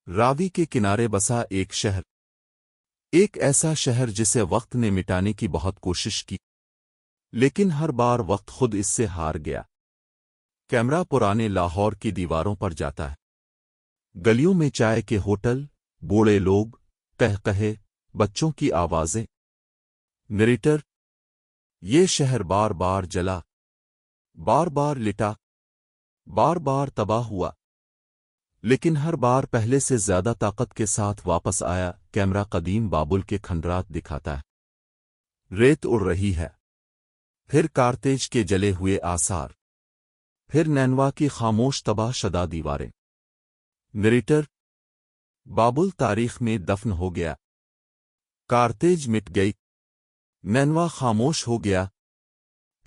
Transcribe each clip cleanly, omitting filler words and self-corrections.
راوی کے کنارے بسا ایک شہر، ایک ایسا شہر جسے وقت نے مٹانے کی بہت کوشش کی، لیکن ہر بار وقت خود اس سے ہار گیا۔ کیمرہ پرانے لاہور کی دیواروں پر جاتا ہے، گلیوں میں چائے کے ہوٹل، بوڑھے لوگ، قہقہے، بچوں کی آوازیں۔ نریٹر: یہ شہر بار بار جلا، بار بار لٹا، بار بار تباہ ہوا، لیکن ہر بار پہلے سے زیادہ طاقت کے ساتھ واپس آیا۔ کیمرہ قدیم بابل کے کھنڈرات دکھاتا ہے، ریت اڑ رہی ہے، پھر کارتیج کے جلے ہوئے آثار، پھر نینوا کی خاموش تباہ شدہ دیواریں۔ نریٹر: بابل تاریخ میں دفن ہو گیا، کارتیج مٹ گئی، نینوا خاموش ہو گیا،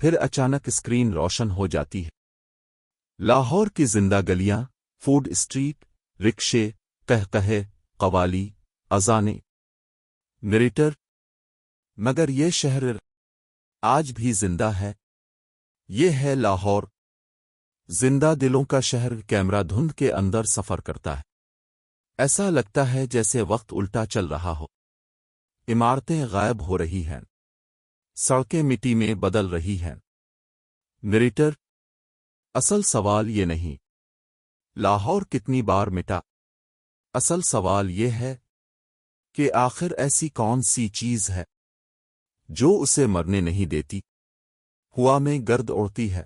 پھر اچانک اسکرین روشن ہو جاتی ہے۔ لاہور کی زندہ گلیاں، فوڈ اسٹریٹ، رکشے، قہقہے، قوالی، اذانیں۔ نریٹر: مگر یہ شہر آج بھی زندہ ہے، یہ ہے لاہور، زندہ دلوں کا شہر۔ کیمرہ دھند کے اندر سفر کرتا ہے، ایسا لگتا ہے جیسے وقت الٹا چل رہا ہو، عمارتیں غائب ہو رہی ہیں، سڑکیں مٹی میں بدل رہی ہیں۔ نریٹر: اصل سوال یہ نہیں لاہور کتنی بار مٹا، اصل سوال یہ ہے کہ آخر ایسی کون سی چیز ہے جو اسے مرنے نہیں دیتی۔ ہوا میں گرد اڑتی ہے،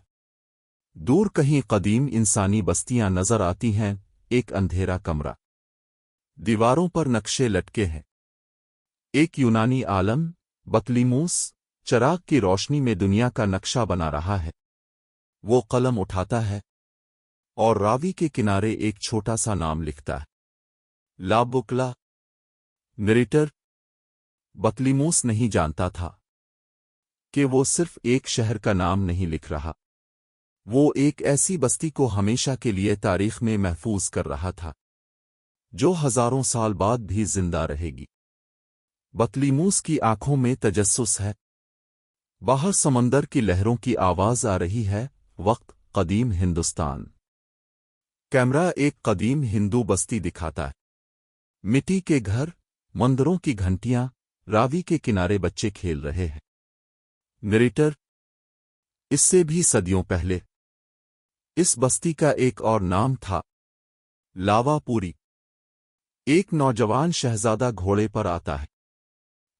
دور کہیں قدیم انسانی بستیاں نظر آتی ہیں، ایک اندھیرا کمرہ، دیواروں پر نقشے لٹکے ہیں، ایک یونانی عالم بطلیموس چراغ کی روشنی میں دنیا کا نقشہ بنا رہا ہے۔ وہ قلم اٹھاتا ہے اور راوی کے کنارے ایک چھوٹا سا نام لکھتا ہے، لا بکلا۔ نریٹر: بطلیموس نہیں جانتا تھا کہ وہ صرف ایک شہر کا نام نہیں لکھ رہا، وہ ایک ایسی بستی کو ہمیشہ کے لیے تاریخ میں محفوظ کر رہا تھا، جو ہزاروں سال بعد بھی زندہ رہے گی۔ بطلیموس کی آنکھوں میں تجسس ہے، باہر سمندر کی لہروں کی آواز آ رہی ہے۔ وقت: قدیم ہندوستان۔ کیمرہ ایک قدیم ہندو بستی دکھاتا ہے، مٹی کے گھر، مندروں کی گھنٹیاں، راوی کے کنارے بچے کھیل رہے ہیں۔ نریٹر: اس سے بھی صدیوں پہلے اس بستی کا ایک اور نام تھا، لاوا پوری۔ ایک نوجوان شہزادہ گھوڑے پر آتا ہے،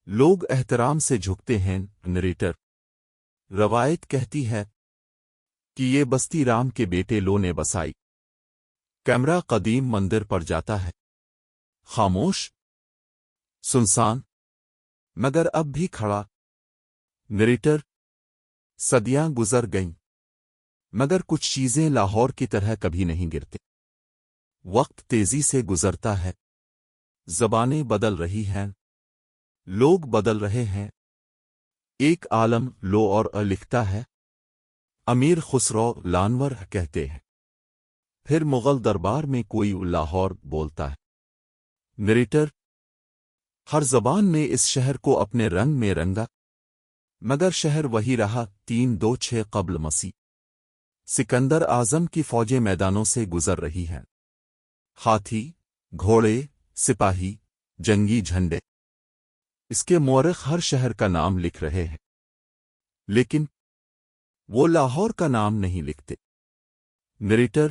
لوگ احترام سے جھکتے ہیں۔ نریٹر: روایت کہتی ہے کہ یہ بستی رام کے بیٹے لو نے بسائی۔ کیمرہ قدیم مندر پر جاتا ہے، خاموش، سنسان، مگر اب بھی کھڑا۔ نریٹر: صدیاں گزر گئیں، مگر کچھ چیزیں لاہور کی طرح کبھی نہیں گرتے۔ وقت تیزی سے گزرتا ہے، زبانیں بدل رہی ہیں، لوگ بدل رہے ہیں۔ ایک عالم لو اور لکھتا ہے، امیر خسرو لانور کہتے ہیں، پھر مغل دربار میں کوئی لاہور بولتا ہے۔ نریٹر: ہر زبان نے اس شہر کو اپنے رنگ میں رنگا، مگر شہر وہی رہا۔ 326 قبل مسیح۔ سکندر اعظم کی فوجیں میدانوں سے گزر رہی ہیں، ہاتھی، گھوڑے، سپاہی، جنگی جھنڈے۔ اس کے مورخ ہر شہر کا نام لکھ رہے ہیں، لیکن وہ لاہور کا نام نہیں لکھتے۔ نریٹر: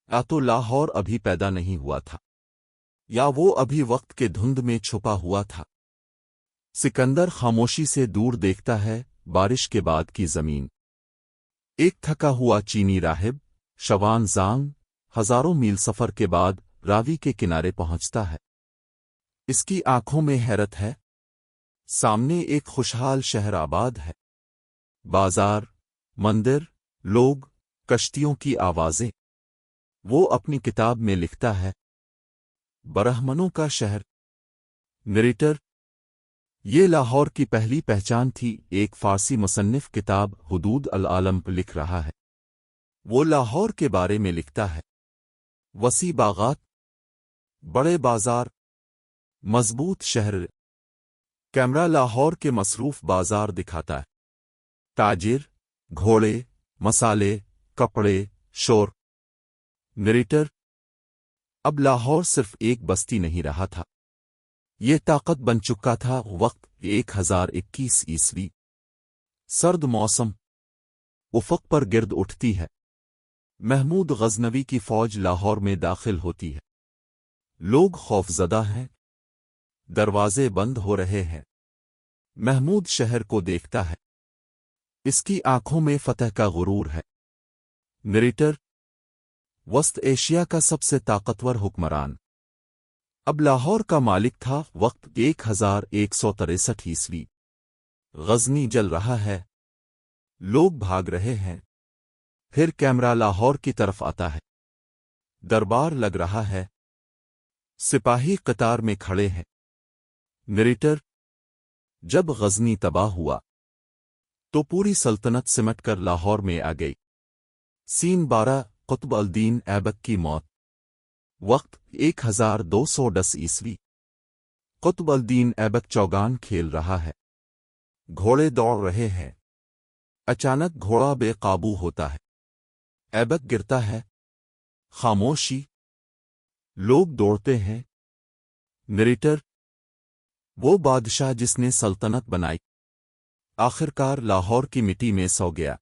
یا تو لاہور ابھی پیدا نہیں ہوا تھا، یا وہ ابھی وقت کے دھند میں چھپا ہوا تھا۔ سکندر خاموشی سے دور دیکھتا ہے، بارش کے بعد کی زمین۔ ایک تھکا ہوا چینی راہب، شوان زانگ، ہزاروں میل سفر کے بعد راوی کے کنارے پہنچتا ہے۔ اس کی آنکھوں میں حیرت ہے، سامنے ایک خوشحال شہر آباد ہے، بازار، مندر، لوگ، کشتیوں کی آوازیں۔ وہ اپنی کتاب میں لکھتا ہے، برہمنوں کا شہر۔ نریٹر: یہ لاہور کی پہلی پہچان تھی۔ ایک فارسی مصنف کتاب حدود العالم لکھ رہا ہے، وہ لاہور کے بارے میں لکھتا ہے، وسیع باغات، بڑے بازار، مضبوط شہر۔ کیمرہ لاہور کے مصروف بازار دکھاتا ہے، تاجر، گھوڑے، مسالے، کپڑے، شور۔ نریٹر: اب لاہور صرف ایک بستی نہیں رہا تھا، یہ طاقت بن چکا تھا۔ وقت 1021 عیسوی، سرد موسم، افق پر گرد اٹھتی ہے۔ محمود غزنوی کی فوج لاہور میں داخل ہوتی ہے۔ لوگ خوفزدہ ہیں، دروازے بند ہو رہے ہیں۔ محمود شہر کو دیکھتا ہے، اس کی آنکھوں میں فتح کا غرور ہے۔ نریٹر: وسط ایشیا کا سب سے طاقتور حکمران اب لاہور کا مالک تھا۔ وقت 1163 عیسوی، غزنی جل رہا ہے، لوگ بھاگ رہے ہیں۔ پھر کیمرہ لاہور کی طرف آتا ہے، دربار لگ رہا ہے، سپاہی قطار میں کھڑے ہیں۔ نریٹر: جب غزنی تباہ ہوا تو پوری سلطنت سمٹ کر لاہور میں آ گئی۔ سین 12 قطب الدین ایبک کی موت۔ وقت 1210 عیسوی، قطب الدین ایبک چوگان کھیل رہا ہے، گھوڑے دوڑ رہے ہیں۔ اچانک گھوڑا بے قابو ہوتا ہے، ایبک گرتا ہے، خاموشی، لوگ دوڑتے ہیں۔ نریٹر: وہ بادشاہ جس نے سلطنت بنائی آخرکار لاہور کی مٹی میں سو گیا۔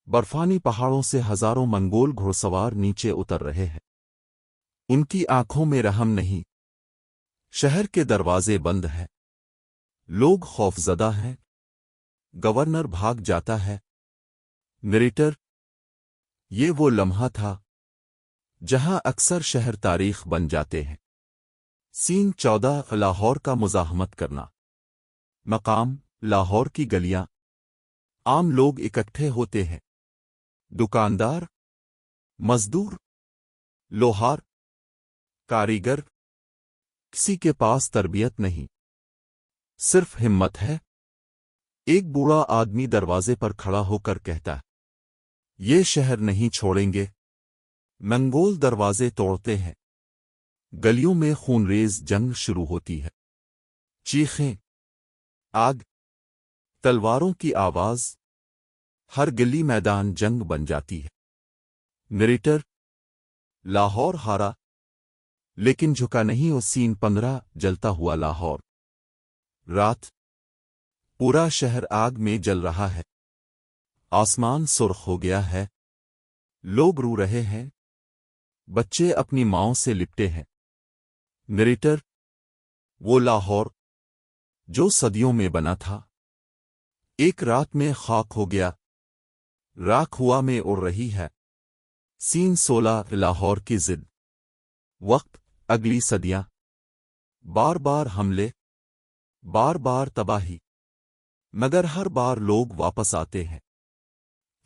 برفانی پہاڑوں سے ہزاروں منگول گھوڑ سوار نیچے اتر رہے ہیں، ان کی آنکھوں میں رحم نہیں۔ شہر کے دروازے بند ہیں، لوگ خوفزدہ ہیں، گورنر بھاگ جاتا ہے۔ نریٹر: یہ وہ لمحہ تھا جہاں اکثر شہر تاریخ بن جاتے ہیں۔ سین 14 لاہور کا مزاحمت کرنا۔ مقام: لاہور کی گلیاں، عام لوگ اکٹھے ہوتے ہیں، دکاندار، مزدور، لوہار، کاریگر، کسی کے پاس تربیت نہیں، صرف ہمت ہے۔ ایک بوڑھا آدمی دروازے پر کھڑا ہو کر کہتا ہے، یہ شہر نہیں چھوڑیں گے۔ منگول دروازے توڑتے ہیں، گلیوں میں خونریز جنگ شروع ہوتی ہے۔ چیخیں، آگ، تلواروں کی آواز، ہر گلی میدان جنگ بن جاتی ہے۔ نریٹر: لاہور ہارا لیکن جھکا نہیں۔ اور سین 15 جلتا ہوا لاہور۔ رات، پورا شہر آگ میں جل رہا ہے، آسمان سرخ ہو گیا ہے، لوگ رو رہے ہیں، بچے اپنی ماؤں سے لپٹے ہیں۔ نریٹر: وہ لاہور جو صدیوں میں بنا تھا ایک رات میں خاک ہو گیا، راکھ ہوا میں اڑ رہی ہے۔ سین 16 لاہور کی ضد۔ وقت: اگلی صدیاں، بار بار حملے، بار بار تباہی، مگر ہر بار لوگ واپس آتے ہیں،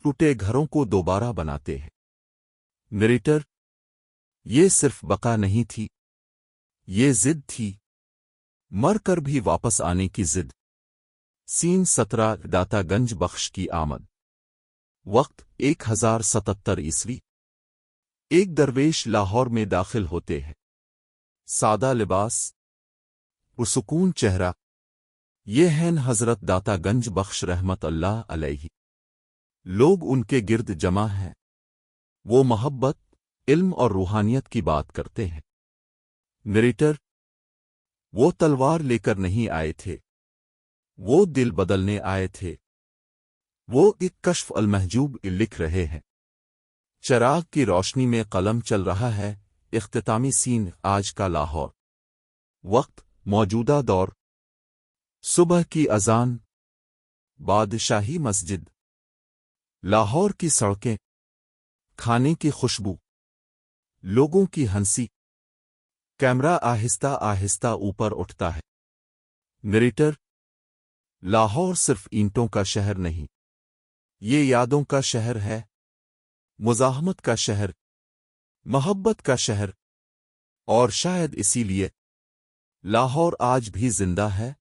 ٹوٹے گھروں کو دوبارہ بناتے ہیں۔ نریٹر: یہ صرف بقا نہیں تھی، یہ ضد تھی، مر کر بھی واپس آنے کی ضد۔ سین 17 داتا گنج بخش کی آمد۔ وقت 1077 عیسوی، ایک درویش لاہور میں داخل ہوتے ہیں، سادہ لباس، پرسکون چہرہ، یہ ہیں حضرت داتا گنج بخش رحمت اللہ علیہ۔ لوگ ان کے گرد جمع ہیں، وہ محبت، علم اور روحانیت کی بات کرتے ہیں۔ نریٹر: وہ تلوار لے کر نہیں آئے تھے، وہ دل بدلنے آئے تھے۔ وہ ایک کشف المحجوب لکھ رہے ہیں، چراغ کی روشنی میں قلم چل رہا ہے۔ اختتامی سین: آج کا لاہور۔ وقت: موجودہ دور، صبح کی اذان، بادشاہی مسجد، لاہور کی سڑکیں، کھانے کی خوشبو، لوگوں کی ہنسی۔ کیمرہ آہستہ آہستہ اوپر اٹھتا ہے۔ نریٹر: لاہور صرف اینٹوں کا شہر نہیں، یہ یادوں کا شہر ہے، مزاحمت کا شہر، محبت کا شہر، اور شاید اسی لیے لاہور آج بھی زندہ ہے۔